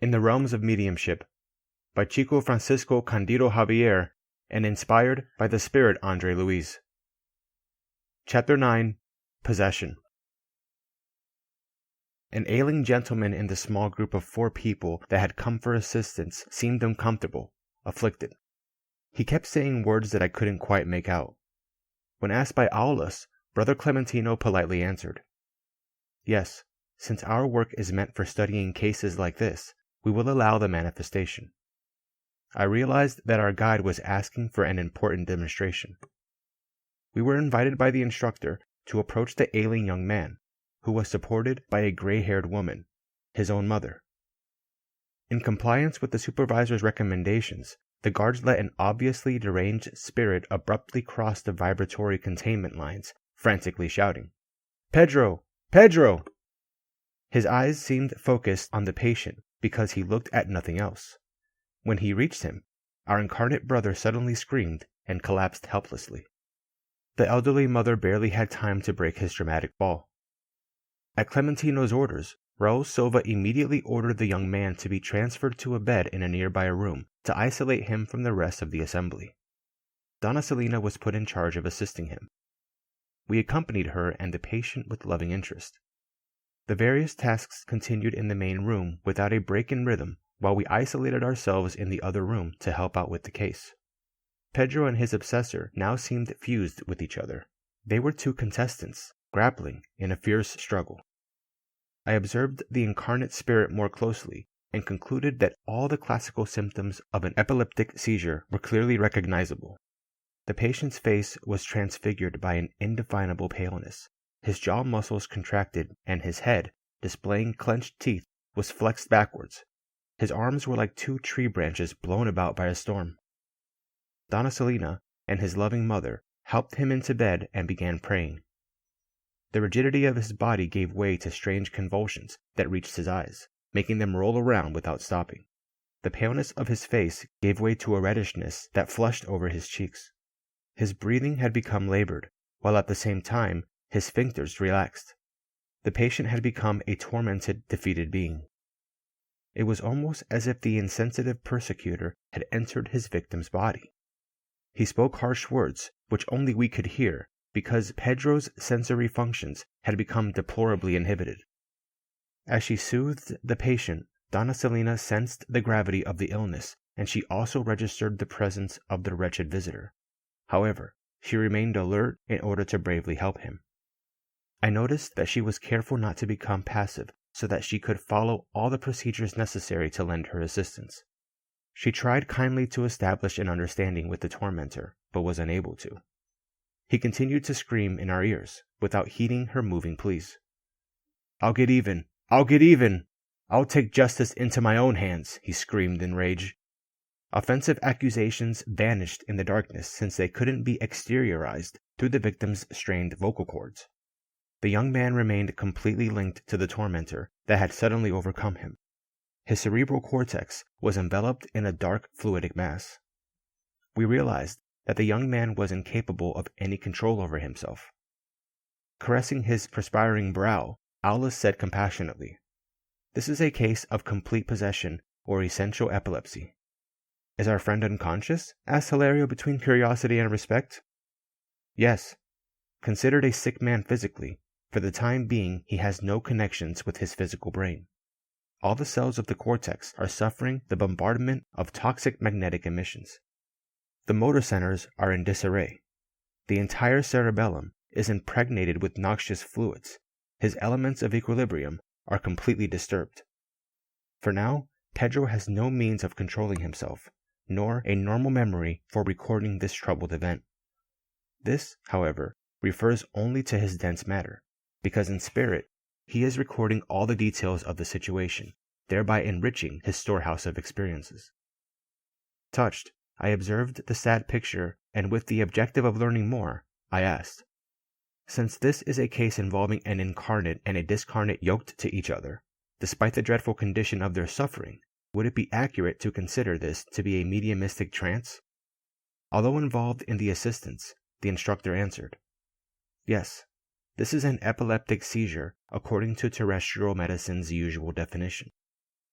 In the Realms of Mediumship by Chico Francisco Candido Xavier and inspired by the Spirit Andre Luis. Chapter 9. Possession. An ailing gentleman in the small group of 4 people that had come for assistance seemed uncomfortable, afflicted. He kept saying words that I couldn't quite make out. When asked by Aulus, Brother Clementino politely answered, "Yes, since our work is meant for studying cases like this, we will allow the manifestation." I realized that our guide was asking for an important demonstration. We were invited by the instructor to approach the ailing young man, who was supported by a gray-haired woman, his own mother. In compliance with the supervisor's recommendations, the guards let an obviously deranged spirit abruptly cross the vibratory containment lines, frantically shouting, "Pedro! Pedro!" His eyes seemed focused on the patient because he looked at nothing else. When he reached him, our incarnate brother suddenly screamed and collapsed helplessly. The elderly mother barely had time to break his dramatic fall. At Clementino's orders, Raul Silva immediately ordered the young man to be transferred to a bed in a nearby room to isolate him from the rest of the assembly. Donna Celina was put in charge of assisting him. We accompanied her and the patient with loving interest. The various tasks continued in the main room without a break in rhythm, while we isolated ourselves in the other room to help out with the case. Pedro and his obsessor now seemed fused with each other. They were 2 contestants, grappling in a fierce struggle. I observed the incarnate spirit more closely and concluded that all the classical symptoms of an epileptic seizure were clearly recognizable. The patient's face was transfigured by an indefinable paleness. His jaw muscles contracted, and his head, displaying clenched teeth, was flexed backwards. His arms were like 2 tree branches blown about by a storm. Donna Celina and his loving mother helped him into bed and began praying. The rigidity of his body gave way to strange convulsions that reached his eyes, making them roll around without stopping. The paleness of his face gave way to a reddishness that flushed over his cheeks. His breathing had become labored, while at the same time his sphincters relaxed. The patient had become a tormented, defeated being. It was almost as if the insensitive persecutor had entered his victim's body. He spoke harsh words, which only we could hear, because Pedro's sensory functions had become deplorably inhibited. As she soothed the patient, Donna Celina sensed the gravity of the illness, and she also registered the presence of the wretched visitor. However, she remained alert in order to bravely help him. I noticed that she was careful not to become passive so that she could follow all the procedures necessary to lend her assistance. She tried kindly to establish an understanding with the tormentor, but was unable to. He continued to scream in our ears, without heeding her moving pleas. "I'll get even! I'll get even! I'll take justice into my own hands!" he screamed in rage. Offensive accusations vanished in the darkness since they couldn't be exteriorized through the victim's strained vocal cords. The young man remained completely linked to the tormentor that had suddenly overcome him. His cerebral cortex was enveloped in a dark fluidic mass. We realized that the young man was incapable of any control over himself. Caressing his perspiring brow, Aulus said compassionately, "This is a case of complete possession or essential epilepsy." "Is our friend unconscious?" asked Hilario between curiosity and respect. "Yes. Considered a sick man physically, for the time being he has no connections with his physical brain. All the cells of the cortex are suffering the bombardment of toxic magnetic emissions. The motor centers are in disarray. The entire cerebellum is impregnated with noxious fluids. His elements of equilibrium are completely disturbed. For now, Pedro has no means of controlling himself, nor a normal memory for recording this troubled event. This, however, refers only to his dense matter, because in spirit, he is recording all the details of the situation, thereby enriching his storehouse of experiences." Touched, I observed the sad picture, and with the objective of learning more, I asked, "Since this is a case involving an incarnate and a discarnate yoked to each other, despite the dreadful condition of their suffering, would it be accurate to consider this to be a mediumistic trance?" Although involved in the assistance, the instructor answered, "Yes, this is an epileptic seizure according to terrestrial medicine's usual definition.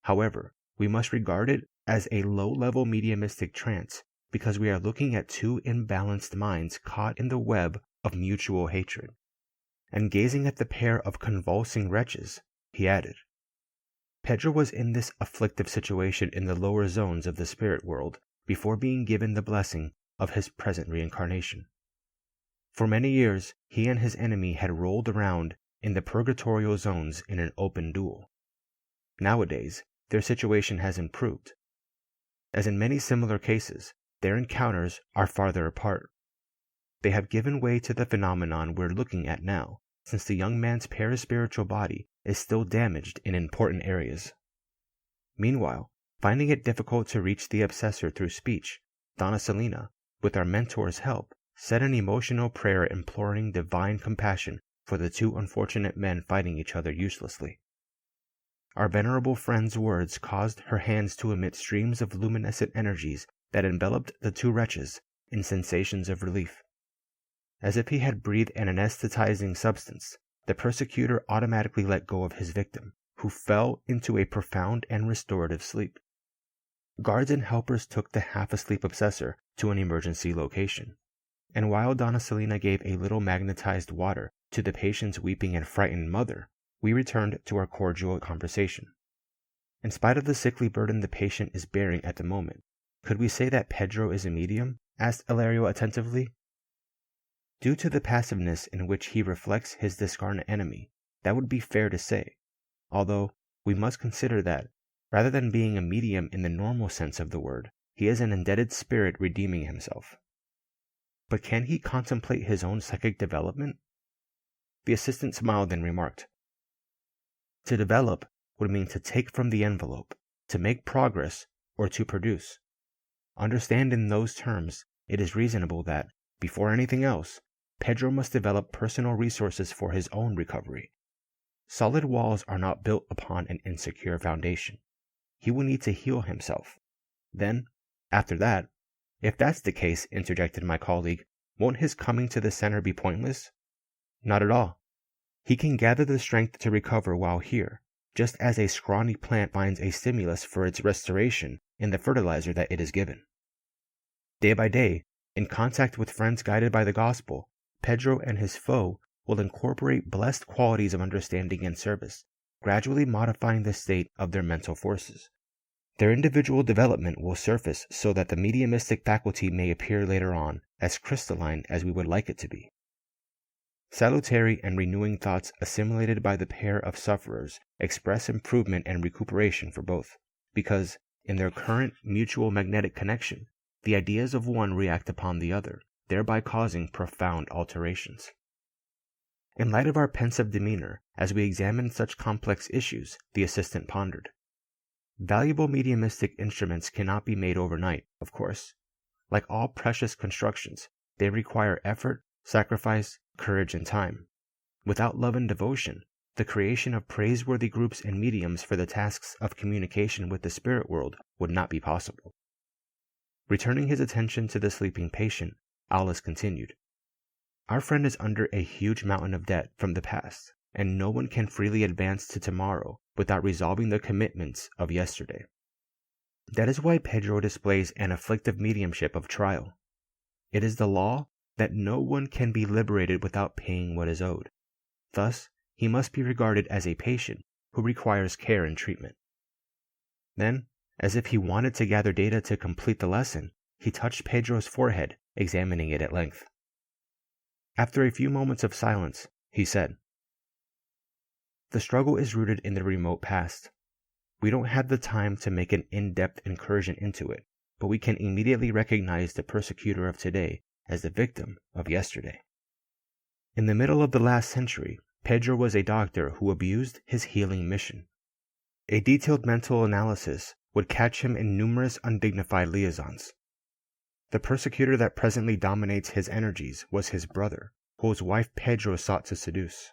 However, we must regard it as a low-level mediumistic trance because we are looking at two imbalanced minds caught in the web of mutual hatred. And gazing at the pair of convulsing wretches, he added, Pedro was in this afflictive situation in the lower zones of the spirit world before being given the blessing of his present reincarnation. For many years, he and his enemy had rolled around in the purgatorial zones in an open duel. Nowadays, their situation has improved. As in many similar cases, their encounters are farther apart. They have given way to the phenomenon we're looking at now, since the young man's paraspiritual body is still damaged in important areas. Meanwhile, finding it difficult to reach the obsessor through speech, Donna Selena, with our mentor's help, said an emotional prayer imploring divine compassion for the two unfortunate men fighting each other uselessly. Our venerable friend's words caused her hands to emit streams of luminescent energies that enveloped the two wretches in sensations of relief. As if he had breathed an anesthetizing substance, the persecutor automatically let go of his victim, who fell into a profound and restorative sleep. Guards and helpers took the half-asleep obsessor to an emergency location, and while Donna Selena gave a little magnetized water to the patient's weeping and frightened mother, we returned to our cordial conversation. In spite of the sickly burden the patient is bearing at the moment, could we say that Pedro is a medium? Asked Ilario attentively. Due to the passiveness in which he reflects his discarnate enemy, that would be fair to say, although we must consider that, rather than being a medium in the normal sense of the word, he is an indebted spirit redeeming himself. But can he contemplate his own psychic development? The assistant smiled and remarked, To develop would mean to take from the envelope, to make progress, or to produce. Understand in those terms, it is reasonable that, before anything else, Pedro must develop personal resources for his own recovery. Solid walls are not built upon an insecure foundation. He will need to heal himself. Then, after that, if that's the case, interjected my colleague, won't his coming to the center be pointless? Not at all. He can gather the strength to recover while here, just as a scrawny plant finds a stimulus for its restoration in the fertilizer that it is given. Day by day, in contact with friends guided by the gospel, Pedro and his foe will incorporate blessed qualities of understanding and service, gradually modifying the state of their mental forces. Their individual development will surface so that the mediumistic faculty may appear later on as crystalline as we would like it to be. Salutary and renewing thoughts assimilated by the pair of sufferers express improvement and recuperation for both, because, in their current mutual magnetic connection, the ideas of one react upon the other, thereby causing profound alterations. In light of our pensive demeanor, as we examined such complex issues, the assistant pondered. Valuable mediumistic instruments cannot be made overnight, of course. Like all precious constructions, they require effort, sacrifice, courage, and time. Without love and devotion, the creation of praiseworthy groups and mediums for the tasks of communication with the spirit world would not be possible. Returning his attention to the sleeping patient, Alice continued, Our friend is under a huge mountain of debt from the past, and no one can freely advance to tomorrow without resolving the commitments of yesterday. That is why Pedro displays an afflictive mediumship of trial. It is the law that no one can be liberated without paying what is owed. Thus, he must be regarded as a patient who requires care and treatment. Then, as if he wanted to gather data to complete the lesson, he touched Pedro's forehead, examining it at length. After a few moments of silence, he said, The struggle is rooted in the remote past. We don't have the time to make an in-depth incursion into it, but we can immediately recognize the persecutor of today as the victim of yesterday. In the middle of the last century, Pedro was a doctor who abused his healing mission. A detailed mental analysis would catch him in numerous undignified liaisons. The persecutor that presently dominates his energies was his brother, whose wife Pedro sought to seduce.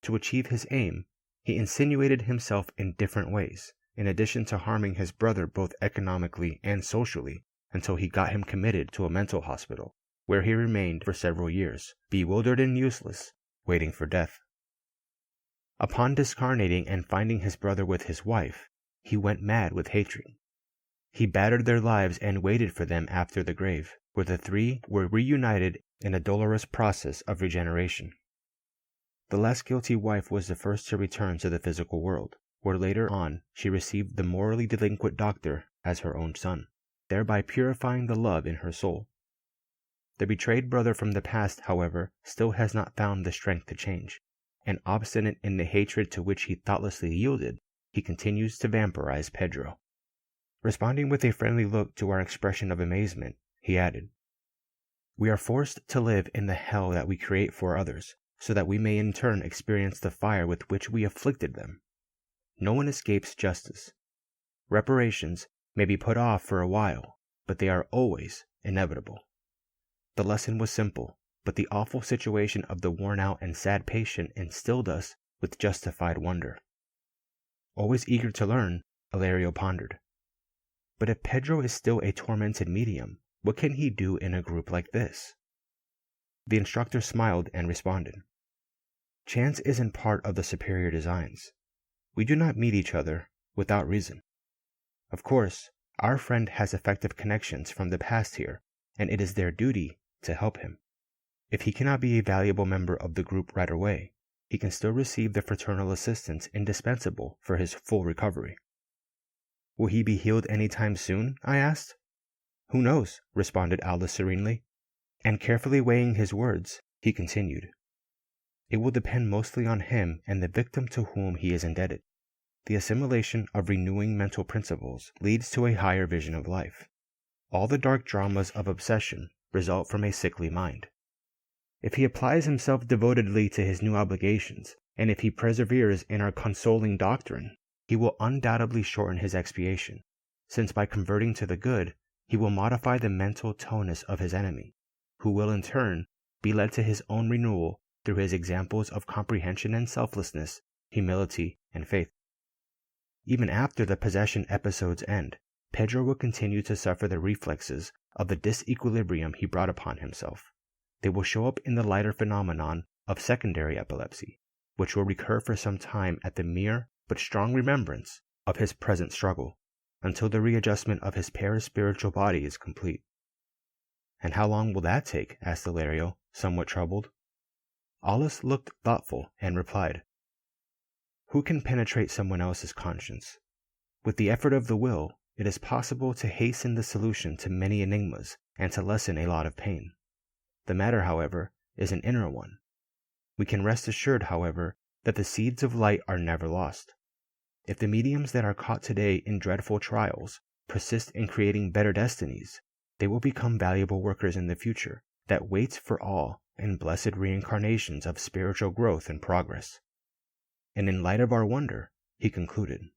To achieve his aim, he insinuated himself in different ways, in addition to harming his brother both economically and socially, until he got him committed to a mental hospital, where he remained for several years, bewildered and useless, waiting for death. Upon discarnating and finding his brother with his wife, he went mad with hatred. He battered their lives and waited for them after the grave, where the three were reunited in a dolorous process of regeneration. The less guilty wife was the first to return to the physical world, where later on she received the morally delinquent doctor as her own son, thereby purifying the love in her soul. The betrayed brother from the past, however, still has not found the strength to change, and obstinate in the hatred to which he thoughtlessly yielded, he continues to vampirize Pedro. Responding with a friendly look to our expression of amazement, he added, "We are forced to live in the hell that we create for others, so that we may in turn experience the fire with which we afflicted them. No one escapes justice. Reparations may be put off for a while, but they are always inevitable." The lesson was simple, but the awful situation of the worn-out and sad patient instilled us with justified wonder. Always eager to learn, Ilario pondered. But if Pedro is still a tormented medium, what can he do in a group like this? The instructor smiled and responded, "Chance isn't part of the superior designs. We do not meet each other without reason. Of course, our friend has effective connections from the past here, and it is their duty to help him. If he cannot be a valuable member of the group right away, he can still receive the fraternal assistance indispensable for his full recovery." "Will he be healed any time soon?" I asked. "Who knows?" responded Aldous serenely, and carefully weighing his words, he continued, "It will depend mostly on him and the victim to whom he is indebted. The assimilation of renewing mental principles leads to a higher vision of life. All the dark dramas of obsession result from a sickly mind. If he applies himself devotedly to his new obligations, and if he perseveres in our consoling doctrine, he will undoubtedly shorten his expiation, since by converting to the good, he will modify the mental tonus of his enemy, who will in turn be led to his own renewal through his examples of comprehension and selflessness, humility and faith. Even after the possession episode's end, Pedro will continue to suffer the reflexes of the disequilibrium he brought upon himself. They will show up in the lighter phenomenon of secondary epilepsy, which will recur for some time at the mere but strong remembrance of his present struggle, until the readjustment of his paraspiritual body is complete. "And how long will that take?" asked Ilario, somewhat troubled. Aldous looked thoughtful and replied, "Who can penetrate someone else's conscience? With the effort of the will, it is possible to hasten the solution to many enigmas and to lessen a lot of pain. The matter, however, is an inner one. We can rest assured, however, that the seeds of light are never lost. If the mediums that are caught today in dreadful trials persist in creating better destinies, they will become valuable workers in the future that waits for all in blessed reincarnations of spiritual growth and progress." And in light of our wonder, he concluded,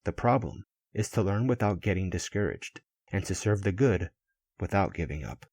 "The problem is to learn without getting discouraged, and to serve the good without giving up."